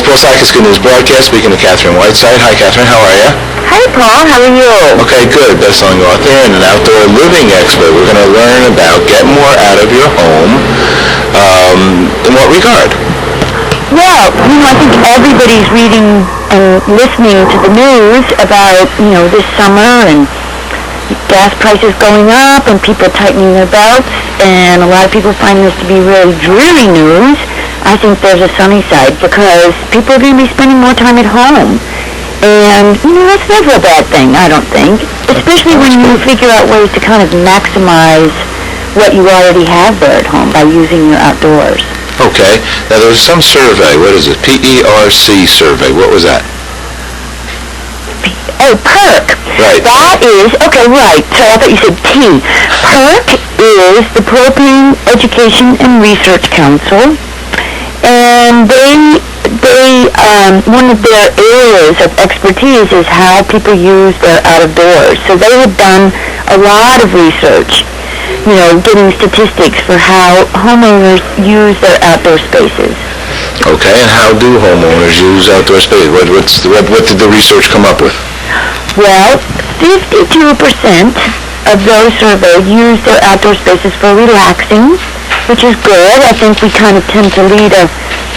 it's Paul Sakis, Good News Broadcast, speaking to Katherine Whiteside. Hi, Katherine. How are you? Hi, Paul. How are you? Okay, good. Best-selling author and an outdoor living expert. We're going to learn about getting more out of your home. In what regard? Well, I think everybody's reading and listening to the news about, this summer and gas prices going up and people tightening their belts, and a lot of people find this to be really dreary news. I think there's a sunny side because people are going to be spending more time at home. And, that's never a bad thing, I don't think. Especially when you figure out ways to kind of maximize what you already have there at home by using your outdoors. Okay. Now, there was some survey. What is it? PERC survey. What was that? Oh, PERC. Right. That is, okay, right. So I thought you said T. PERC is the Propane Education and Research Council. And one of their areas of expertise is how people use their out-of-doors. So they have done a lot of research, getting statistics for how homeowners use their outdoor spaces. Okay, and how do homeowners use outdoor space? What did the research come up with? Well, 52% of those surveyed use their outdoor spaces for relaxing, which is good. I think we kind of tend to lead a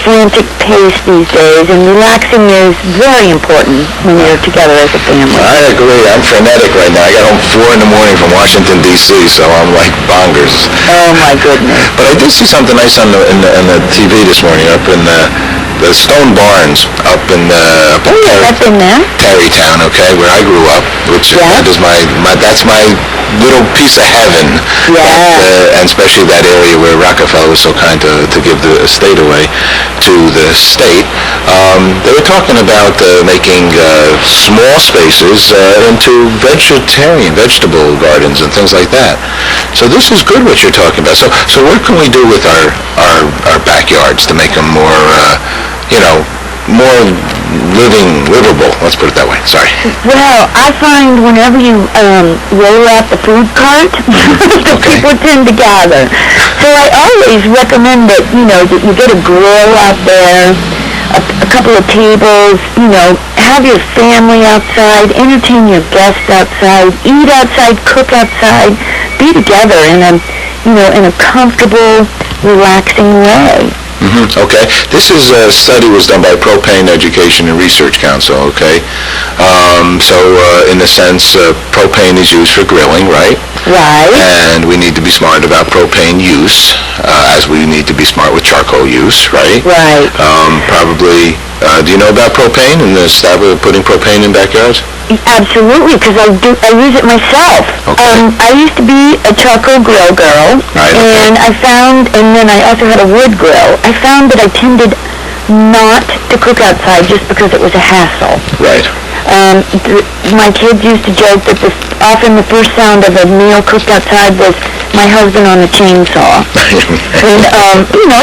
frantic pace these days, and relaxing is very important when you're together as a family. I agree. I'm frenetic right now. I got home 4 in the morning from Washington, D.C., so I'm like bongers. Oh, my goodness. But I did see something nice on the TV this morning up in the Stone Barns up in Tarrytown, okay, where I grew up, which that is that's my little piece of heaven. Yeah. And especially that area where Rockefeller was so kind to give the estate away to the state. They were talking about making small spaces into vegetable gardens and things like that. So this is good what you're talking about. So what can we do with our backyards to make them more more livable, let's put it that way. Sorry. Well, I find whenever you roll out the food cart, the people tend to gather. So I always recommend that, that you get a grill out there, a couple of tables, have your family outside, entertain your guests outside, eat outside, cook outside, be together in a comfortable, relaxing way. Mm-hmm. Okay. This is a study was done by Propane Education and Research Council, okay? So in a sense, propane is used for grilling, right? Right. And we need to be smart about propane use, as we need to be smart with charcoal use, right? Right. Probably, do you know about propane and putting propane in backyards? Absolutely, because I use it myself. Okay. I used to be a charcoal grill girl, right, and and then I also had a wood grill. I found that I tended not to cook outside just because it was a hassle. Right. My kids used to joke that often the first sound of a meal cooked outside was my husband on a chainsaw. And,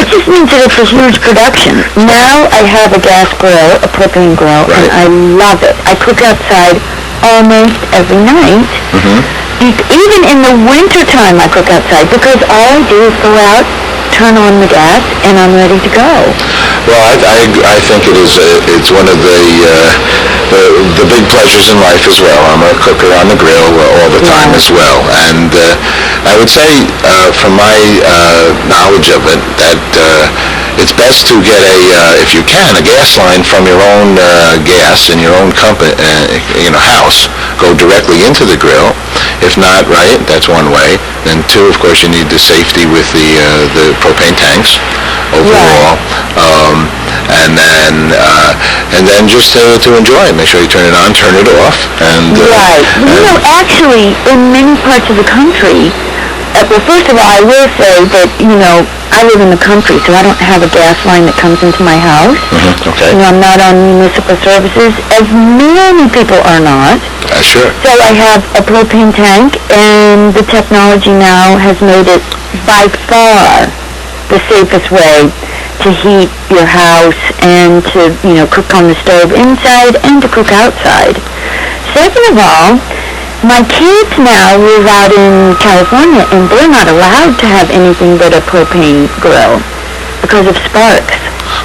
it just means that it's a huge production. Now I have a gas grill, a propane grill, and I love it. I cook outside almost every night. Mm-hmm. Even in the wintertime I cook outside because all I do is go out, turn on the gas, and I'm ready to go. Well, I think it's one of the big pleasures in life as well. I'm a cooker on the grill all the time as well. And I would say, from my knowledge of it, that it's best to get if you can, a gas line from your own gas in your own company, house. Go directly into the grill. If not, that's one way. Then 2, of course, you need the safety with the propane tanks overall. And then just to enjoy it. Make sure you turn it on, turn it off. And actually, in many parts of the country, well, first of all, I will say that, I live in the country, so I don't have a gas line that comes into my house. Mm-hmm. Okay. I'm not on municipal services, as many people are not. Sure. So I have a propane tank, and the technology now has made it by far the safest way to heat your house and to, cook on the stove inside and to cook outside. Second of all, my kids now live out in California, and they're not allowed to have anything but a propane grill because of sparks.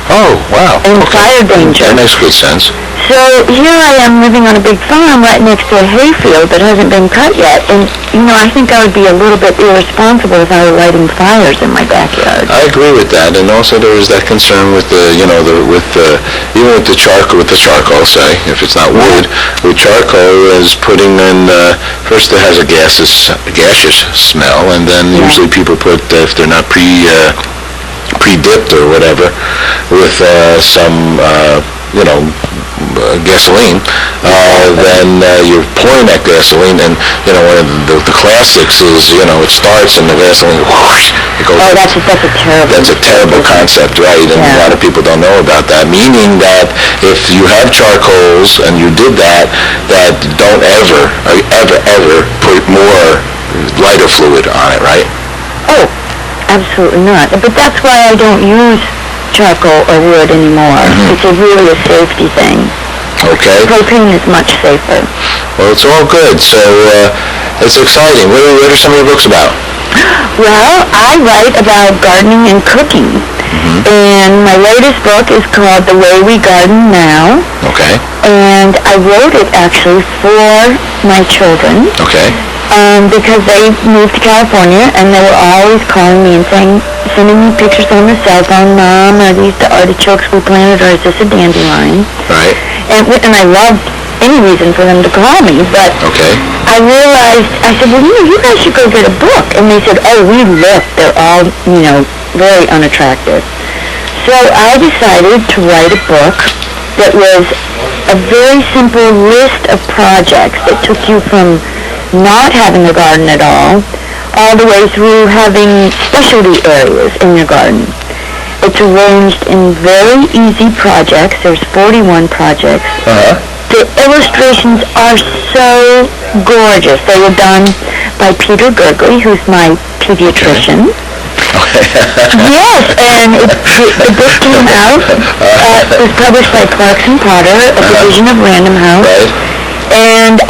Oh, wow. And fire danger. That makes good sense. So here I am living on a big farm right next to a hayfield that hasn't been cut yet, and, I think I would be a little bit irresponsible if I were lighting fires in my backyard. I agree with that, and also there is that concern with even with the charcoal, say, if it's not wood, with charcoal is putting in, first it has a gaseous smell, and then usually people put, if they're not pre-dipped or whatever, with some, gasoline, then you're pouring that gasoline, and one of the classics is it starts and the gasoline whoosh, it goes. Oh, that's a terrible concept, right? And a lot of people don't know about that. Meaning that if you have charcoals and you did that don't ever put more lighter fluid on it, right? Oh, absolutely not. But that's why I don't use charcoal or wood anymore. It's really a safety thing. Okay. Propane is much safer. Well, it's all good. So it's exciting. What are some of your books about? Well, I write about gardening and cooking. And my latest book is called The Way We Garden Now. Okay. And I wrote it actually for my children. Okay. Because they moved to California, and they were always calling me and sending me pictures on their cell phone. Mom, are these the artichokes we planted, or is this a dandelion? Right. And I loved any reason for them to call me, but I realized, I said, well, you guys should go get a book. And they said, oh, we looked. They're all, very unattractive. So I decided to write a book that was a very simple list of projects that took you from not having a garden at all the way through having specialty areas in your garden. It's arranged in very easy projects. There's 41 projects. The illustrations are so gorgeous. They were done by Peter Gergley, who's my pediatrician. Yes, and the book came out. It was published by Clarkson Potter, a division of Random House. And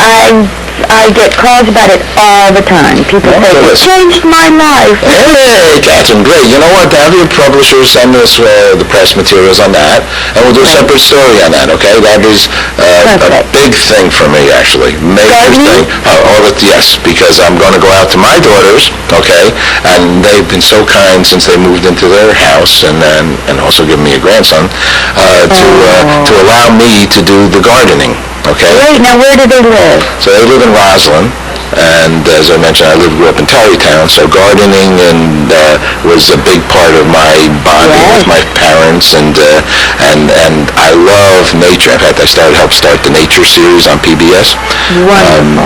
I get calls about it all the time. People say, it changed my life. Hey, Katherine, great. You know what? Have your publishers send us the press materials on that, and we'll do a separate story on that, okay? That is a big thing for me, actually. Major thing. Yes, because I'm going to go out to my daughters, okay? And they've been so kind since they moved into their house, and also given me a grandson, to allow me to do the gardening. Okay. Great. Now, where do they live? So they live in Roslyn, and as I mentioned, I grew up in Tarrytown. So gardening was a big part of my bonding with my parents, and I love nature. In fact, I helped start the nature series on PBS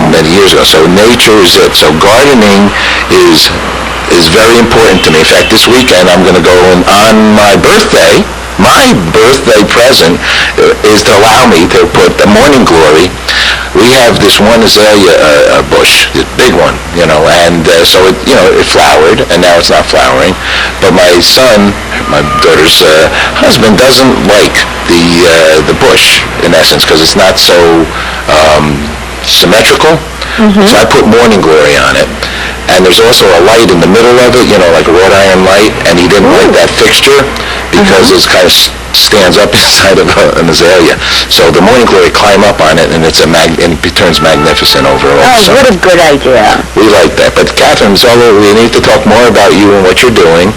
many years ago. So nature is it. So gardening is very important to me. In fact, this weekend I'm going to go on my birthday. My birthday present is to allow me to put the morning glory. We have this one azalea bush, this big one, and so it flowered, and now it's not flowering. But my son, my daughter's husband, doesn't like the bush in essence because it's not so symmetrical. So I put morning glory on it. And there's also a light in the middle of it, like a wrought iron light, and he didn't like that fixture because it kind of stands up inside of an azalea. So the morning glory climb up on it, and it turns magnificent overall. Oh, what a good idea. We like that. But Katherine, we need to talk more about you and what you're doing.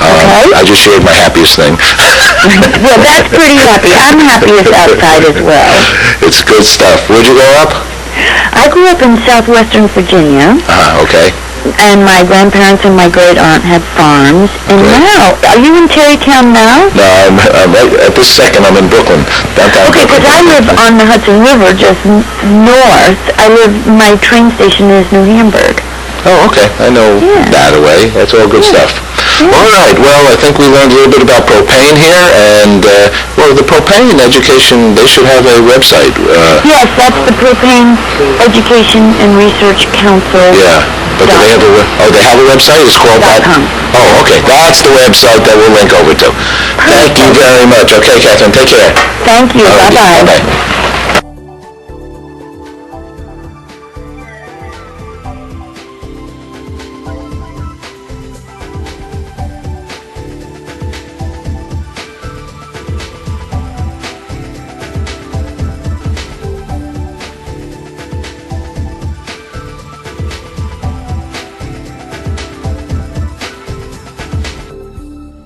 I just shared my happiest thing. Well, that's pretty happy. I'm happiest outside as well. It's good stuff. Where'd you grow up? I grew up in southwestern Virginia. Okay. And my grandparents and my great-aunt had farms. And now, are you in Tarrytown now? No, I'm right at this second. I'm in Brooklyn, downtown. Okay, because I live on the Hudson River, just north. My train station is New Hamburg. Oh, okay. I know that away. That's all good stuff. All right. Well, I think we learned a little bit about propane here, and the propane education, they should have a website. Yes, that's the Propane Education and Research Council. Yeah, but do they have a website? It's called .com. Oh, okay. That's the website that we'll link over to. Thank you very much. Okay, Katherine, take care. Thank you. Bye-bye. Bye-bye.